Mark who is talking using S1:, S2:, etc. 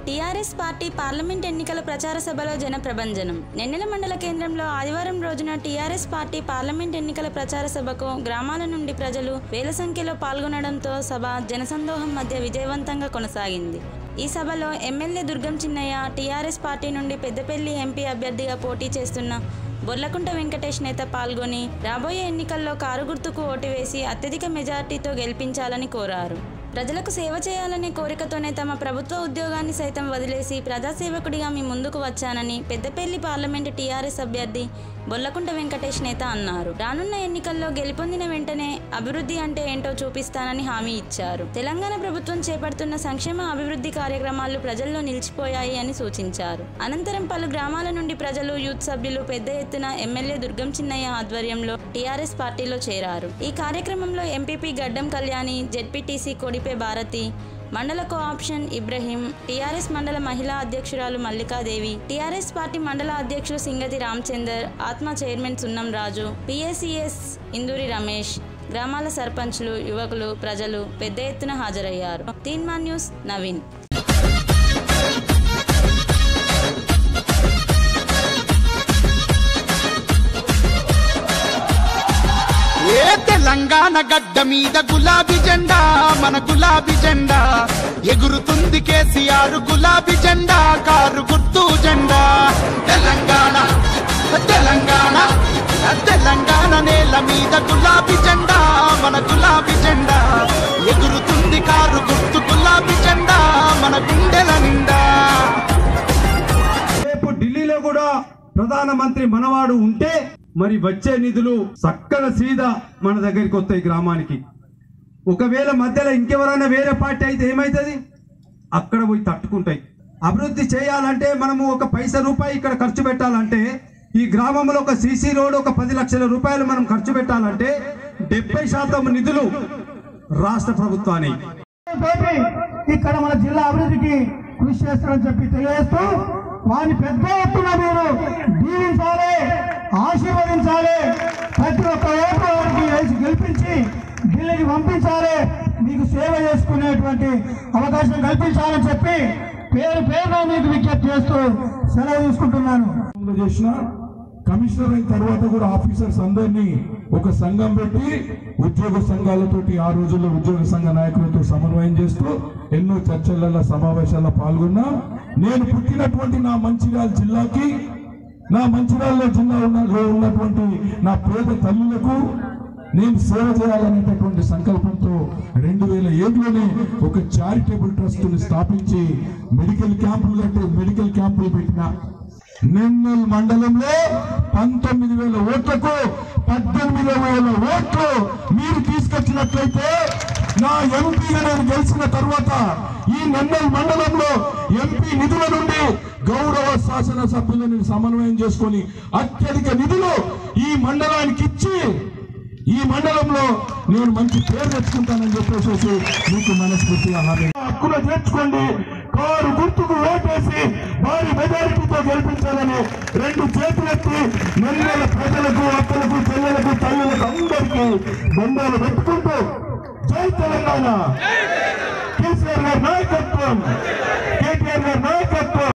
S1: TRS party parliament ఎన్నికల ప్రచార సభలో జన ప్రభంజనం. నెన్నెల మండల కేంద్రంలో ఆదివారం రోజున టీఆర్ఎస్ పార్టీ పార్లమెంట్ ఎన్నికల ప్రచార సభకు గ్రామాల నుండి ప్రజలు వేల సంఖ్యలో పాల్గొనడంతో సభ జనసందోహం మధ్య విజయవంతంగా కొనసాగింది. ఈ సభలో MLA Durgam Chinnaiah, TRS party నుండి పెద్దపల్లి ఎంపీ అభ్యర్థిగా పోటీ చేస్తున్న బొర్లకుంట వెంకటేష్ నేత పాల్గొని రాబోయే ఎన్నికల్లో కారు గుర్తుకు ఓటు వేసి అత్యధిక మెజార్టీతో గెలిపించాలని కోరారు. ప్రజలకు సేవ చేయాలనే కోరికతోనే తమ ప్రభుత్వ ఉద్యోగాన్ని సైతం వదిలేసి ప్రజాసేవకుడిగా మీ ముందుకు వచ్చానని పెద్దపల్లి పార్లమెంటు టీఆర్ఎస్ అభ్యర్థి బొర్లకుంట వెంకటేష్ నేత అన్నారు. రానున్న ఎన్నికల్లో గెలుపొందిన వెంటనే అభివృద్ధి అంటే ఏంటో చూపిస్తానని హామీ ఇచ్చారు. తెలంగాణ ప్రభుత్వం చేపడుతున్న సంక్షేమ అభివృద్ధి కార్యక్రమాలు ప్రజల్లో నిలిచిపోయాయి అని సూచించారు. అనంతరం పలు గ్రామాల నుండి ప్రజలు, యూత్ సభ్యులు పెద్ద ఎత్తున ఎమ్మెల్యే దుర్గం చిన్నయ్య ఆధ్వర్యంలో టీఆర్ఎస్ పార్టీలో చేరారు. ఈ కార్యక్రమంలో ఎంపీపీ గడ్డం కళ్యాణి, జెడ్పీటీసీ కొడిపే భారతి, మండల కోఆప్షన్ ఇబ్రహీం, టీఆర్ఎస్ మండల మహిళా అధ్యక్షురాలు మల్లికాదేవి, టీఆర్ఎస్ పార్టీ మండల అధ్యక్షులు సింగతి రామచందర్, ఆత్మ చైర్మన్ సున్నం రాజు, పిఎస్సిఎస్ ఇందూరి రమేష్, గ్రామాల సర్పంచ్లు, యువకులు, ప్రజలు పెద్ద ఎత్తున హాజరయ్యారు. తీన్మాన్ న్యూస్ నవీన్.
S2: తెలంగాణ గడ్డ మీద గులాబీ జెండా, మన గులాబీ జెండా ఎగురుతుంది. కేసీఆర్ గులాబీ జెండా, కారు గుర్తు జెండా. తెలంగాణ తెలంగాణ తెలంగాణ నేల మీద గులాబీ జెండా, మన గులాబీ జెండా ఎగురుతుంది. కారు గుర్తు గులాబీ జెండా, మన గుండెల నిండా.
S3: రేపు ఢిల్లీలో కూడా ప్రధానమంత్రి మనవాడు ఉంటే మరి వచ్చే నిధులు చక్కన సీదా మన దగ్గరికి వస్తాయి గ్రామానికి. ఒకవేళ మధ్యలో ఇంకెవరైనా వేరే పార్టీ అయితే ఏమవుతుంది? అక్కడ పోయి తట్టుకుంటాయి. అభివృద్ధి చేయాలంటే మనము ఒక పైసా రూపాయి ఇక్కడ ఖర్చు పెట్టాలంటే, ఈ గ్రామంలో ఒక సీసీ రోడ్ ఒక 10 లక్షల రూపాయలు మనం ఖర్చు పెట్టాలంటే 70% నిధులు రాష్ట్ర ప్రభుత్వాన్ని.
S4: ఇక్కడ మన జిల్లా అభివృద్ధికి కృషి చేస్తారని చెప్పి తెలియజేస్తూ వారిని పెద్ద ఎత్తున మీరు దీవించాలి, ఆశీర్వదించాలి. ప్రతి ఒక్క ఓటు వారికి వేసి గెలిపించి ఢిల్లీకి పంపించాలి, మీకు సేవ చేసుకునేటువంటి అవకాశం కల్పించాలని చెప్పి పేరు పేరున మీకు విజ్ఞప్తి చేస్తూ సెలవు తీసుకుంటున్నాను.
S5: కమిషనర్ అయిన తర్వాత కూడా ఆఫీసర్స్ అందరినీ ఒక సంఘం పెట్టి ఉద్యోగ సంఘాలతోటి ఆ రోజుల్లో ఉద్యోగ సంఘ నాయకులతో సమన్వయం చేస్తూ ఎన్నో చర్చలలో, సమావేశాల్లో పాల్గొన్నా. నేను పుట్టినటువంటి నా మంచిర్యాల జిల్లాకి, నా మంచిర్యాల జిల్లా ఉన్నటువంటి నా పేద తల్లులకు నేను సేవ చేయాలనేటటువంటి సంకల్పంతో 2007లోనే ఒక చారిటబుల్ ట్రస్ట్ ని స్థాపించి మెడికల్ క్యాంపులు పెట్టిన. నెన్నెల్ మండలంలో 19,000 ఓట్లకు 18,000 ఓట్లు మీరు తీసుకొచ్చినట్లయితే నా ఎంపీగా నేను గెలిచిన తర్వాత ఈ నెన్నెల్ మండలంలో ఎంపీ నిధుల నుండి గౌరవ శాసనసభ్యులను సమన్వయం చేసుకొని అత్యధిక నిధులు ఈ మండలానికి ఇచ్చి ఈ మండలంలో నేను మంచి పేరు తెచ్చుకుంటానని చెప్పేసి మీకు మనస్ఫూర్తిగా హక్కులు చేర్చుకోండి. కారు గుర్తుకు ఓటేసి భారీ మెజారిటీతో గెలిపించాలని 2 చేతులెత్తి నెల్లల ప్రజలకు, అక్కలకు, చెల్లెలకు, తల్లులకు అందరికీ దండాలు పెట్టుకుంటూ జై తెలంగాణ, కేసీఆర్ గారి నాయకత్వం.